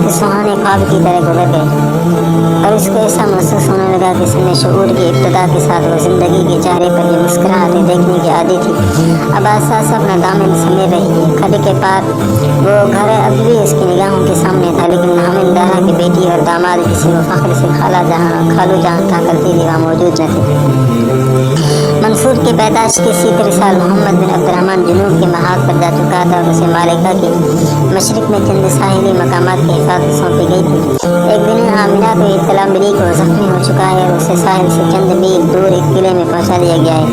कि सुहाने ख्वाब की तरह गुजर गए और उसको ऐसा महसूस होने लगा कि सन्ने शऊर की इब्तदा के साथ वो ज़िंदगी के चेहरे पर ये मुस्कुराहटें देखने की आदी थी। अब आसास अपना दामन समेट रही है। खड़े के पार वो घर अब भी उसकी निगाहों के सामने था, लेकिन हामिद दारा की बेटी और दामाद किसी वो फ़ख्र से खालू जहाँ था करती थी वहाँ मौजूद न थे। मंसूर की पैदाश के 70 साल मोहम्मद बिन अब्दुर्रहमान जुनूब के महाद पर जा चुका था और उसे मालिका के मशरिक में चंद साहिली मकामात की हिफाजत सौंपी गई थी। एक दिन आमिना को इत्तला मिली कि वो जख्मी हो चुका है और उसे साहिल से चंद मील दूर एक किले में पहुंचा दिया गया है।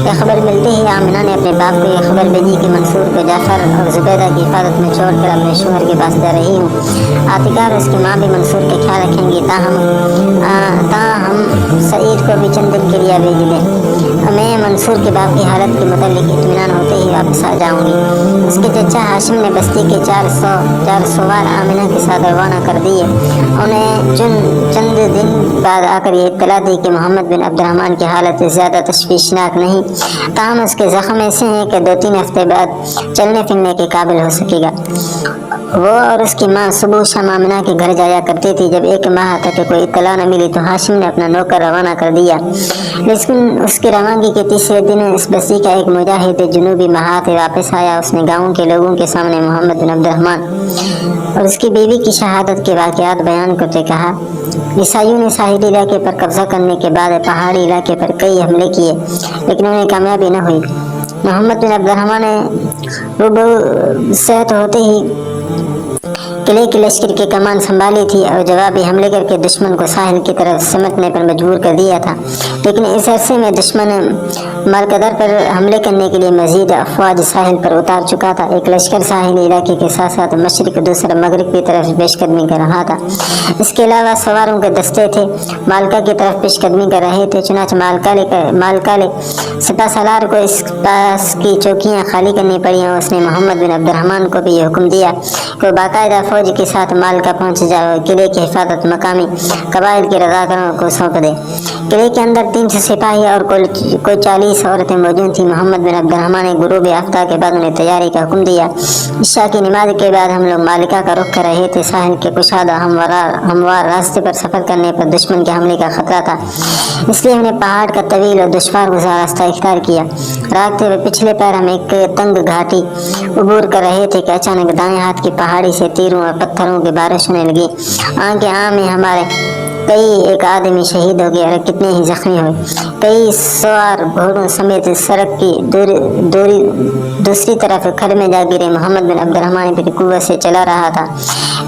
यह खबर मिलते ही आमिना ने अपने बाप को यह खबर भेजी कि मंसूर को जाफर और जुबैदा की हिफाजत में छोड़कर अपने शोहर के पास जा रही हूँ। आतिका और उसकी माँ भी मंसूर का ख्याल रखेंगी ताहम सईद को भी चंद दिन के लिए भेज दें। मैं मंसूर के बाप की हालत के मुतालिक इत्मीनान होते ही वापस आ जाऊंगी। उसके चचा हाशिम ने बस्ती के 400 सवार आमिना के साथ रवाना कर दिए। उन्हें चंद दिन बाद आकर ये इत्तला दी कि मोहम्मद बिन अब्दुर्रहमान की हालत ज़्यादा तशवीशनाक नहीं, ताहम उसके ज़ख्म ऐसे हैं कि 2-3 हफ्ते बाद चलने फिरने के काबिल हो सकेगा। वो और उसकी माँ सुबह शाम आमिना के घर जाया करती थी। जब 1 माह तक कोई इत्तला न मिली तो हाशिम ने अपना नौकर रवाना कर दिया, लेकिन उसकी रवानगी के तीसरे दिन इस बस्ती का एक मुजाहिद जुनूबी महात वापस आया। उसने गाँव के लोगों के सामने मोहम्मद बिन अब्दुर्रहमान और उसकी बीवी की शहादत के वाक़यात बयान करते कहा, ईसाइयों ने साहिली इलाके पर कब्जा करने के बाद पहाड़ी इलाके पर कई हमले किए, लेकिन उन्हें कामयाबी न हुई। मोहम्मद बिन अब्दुर्रहमान ने रुबू सेहत होते ही किले की लश्कर की कमान संभाली थी और जवाबी हमले करके दुश्मन को साहिल की तरफ सिमटने पर मजबूर कर दिया था। लेकिन इस अरसे में दुश्मन मालकदर पर हमले करने के लिए मजीद अफवाज साहिल पर उतार चुका था। एक लश्कर साहिली इलाके के साथ साथ मशरिक दूसरा मगरिब की तरफ पेशकदमी कर रहा था। इसके अलावा सवारों के दस्ते थे मालका की तरफ पेशकदमी कर रहे थे। चुनाच मालका ले सिपा सलार को इस पास की चौकियाँ खाली करनी पड़ी और उसने मोहम्मद बिन अब्दुर्रहमान को भी हुक्म दिया कि वो बाकायदा फौज के साथ मालका पहुंच जाओ। किले की हिफाजत मकामी कबाइल के रज़ाकारों को सौंप दे। किले के अंदर 300 सिपाही और कोई 40 औरतें मौजूद थी। मोहम्मद बिन अब्दुर्रहमान ने गुरूब आफ्ताब के बाद उन्हें तैयारी का हुक्म दिया। इशा की नमाज के बाद हम लोग मालिका का रुख कर रहे थे। साहिल के कुशादा हमवार रास्ते पर सफ़र करने पर दुश्मन के हमले का खतरा था, इसलिए हमने पहाड़ का तवील और दुश्वार गुजार रास्ता इख्तियार किया। रागते हुए पिछले पैर हम एक तंग घाटी उबूर कर रहे थे कि अचानक दाएं हाथ की पहाड़ी से तीरों और पत्थरों की बारिश होने लगी। आगे आम में हमारे एक आदमी शहीद हो गए और कितने ही जख्मी हुए। कई सवार घोड़ों समेत सड़क की दूसरी तरफ खड़ में जा गिरे। मोहम्मद बिन अब्दुर्रहमान अपनी कुव्वत से चला रहा था।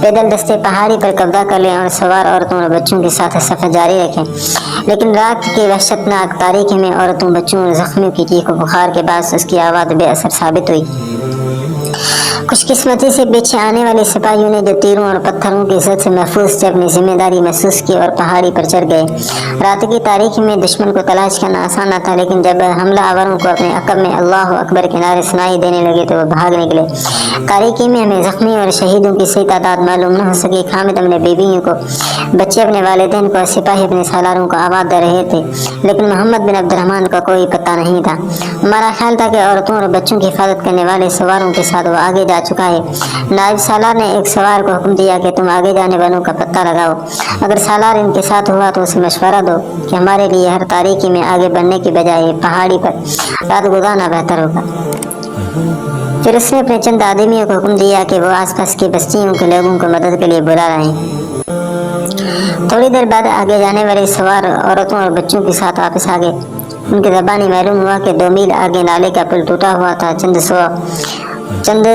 पैदल दस्ते पहाड़ी पर कब्जा कर लें और सवार औरतों और बच्चों के साथ सफर जारी रखें, लेकिन रात की वहशतनाक तारीकी में औरतों, बच्चों और जख्मियों की चीख बुखार के बाद उसकी आवाज़ बेअसर साबित हुई। खुशकिस्मती से पीछे आने वाले सिपाहियों ने जो तीरों और पत्थरों की इज्जत से महफूज से अपनी जिम्मेदारी महसूस की और पहाड़ी पर चढ़ गए। रात की तारीकी में दुश्मन को तलाश करना आसान न था, लेकिन जब हमला आवरों को अपने अकब में अल्लाह अकबर के नारे सुनाई देने लगे तो वो भाग निकले। तारीकी में हमें जख्मी और शहीदों की सही तादाद मालूम न हो सकी। खामिद अपने बीवियों को, बच्चे अपने वालिदैन को, सिपाही अपने सालारों को आवाज़ दे रहे थे, लेकिन मोहम्मद बिन अब्दुर्रहमान का कोई पता नहीं था। हमारा ख्याल था कि औरतों और बच्चों की हिफाजत करने वाले सवारों के साथ वो आगे जा चुका है। नायब सालार ने एक सवार को हुक्म दिया कि तुम आगे जाने वालों का पता लगाओ। अगर सालार इनके साथ हुआ तो उसे मशवरा दो कि हमारे लिए हर तारीकी में आगे बढ़ने की बजाय पहाड़ी पर रात गुजारना बेहतर होगा। फिर उसने अपने चंद आदमियों को हुक्म दिया कि वो आसपास की बस्तियों के लोगों को मदद के लिए बुला रहे हैं। थोड़ी देर बाद आगे जाने वाले सवार औरतों और बच्चों के साथ वापस आ गए। उनकी ज़बानी मालूम हुआ कि 2 मील आगे नाले का पुल टूटा हुआ था। चंद सवा चंद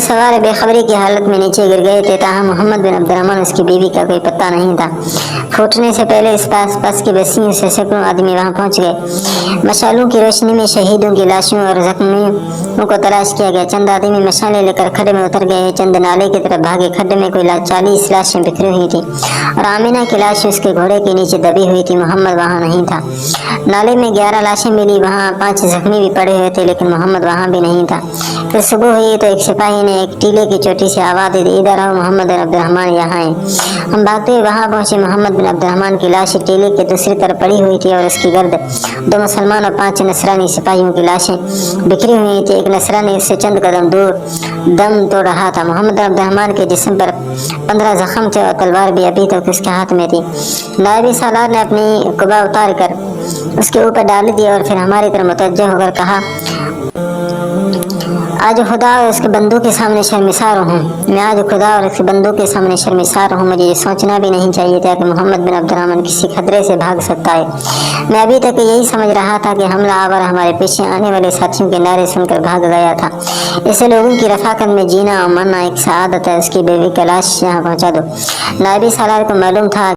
सवार बेखबरी की हालत में नीचे गिर गए थे। ताहम मोहम्मद बिन अब्दुर्रहमान उसकी बीवी का कोई पता नहीं था। फूटने से पहले इस पास की बस्तियों से सैकड़ों आदमी वहां पहुंच गए। मशालों की रोशनी में शहीदों की लाशों और जख्मियों को तलाश किया गया। चंद आदमी मशालें लेकर खड्डे में उतर गए। चंद नाले की तरफ भागे। खड्डे में कोई 40 लाशें बिखरी हुई थी और आमिना की लाश उसके घोड़े के नीचे दबी हुई थी। मोहम्मद वहां नहीं था। नाले में 11 लाशें मिली। वहां 5 जख्मी भी पड़े हुए थे, लेकिन मोहम्मद वहां भी नहीं था। फिर सुबह हुई तो एक सिपाही ने एक टीले की चोटी से आवाज दी, इधर आओ, मोहम्मद बिन अब्दुर्रहमान यहाँ है। हम भागते हुए वहां पहुंचे। मोहम्मद बिन अब्दुर्रहमान की लाश टीले के दूसरी तरफ पड़ी हुई थी और उसकी गर्द 2 मुसलमान और 5 नसरानी सिपाहियों की लाशें बिखरी हुई थी। एक नसरानी उससे चंद कदम दूर दम तोड़ रहा था। मोहम्मद बिन अब्दुर्रहमान के जिस्म पर 15 जख्म थे और तलवार भी अभी तक उसके हाथ में थी। नायब सालार ने अपनी कुबा उतार कर उसके ऊपर डाल दी और फिर हमारी तरफ मुतवज्जह होकर कहा, आज खुदा और उसके बंदों के सामने शर्मिसार हूँ। मैं आज खुदा और उसके बंदों के सामने शर्मिसार हूँ। मुझे ये सोचना भी नहीं चाहिए था कि मोहम्मद बिन अब्दुर्रहमान किसी खतरे से भाग सकता है। मैं अभी तक यही समझ रहा था कि हमला आवर हमारे पीछे आने वाले साथियों के नारे सुनकर भाग गया था। ऐसे लोगों की रफाकत में जीना और मरना एक सआदत है। उसकी बेबी की लाश यहाँ पहुँचा दो। नायब सालार को मालूम था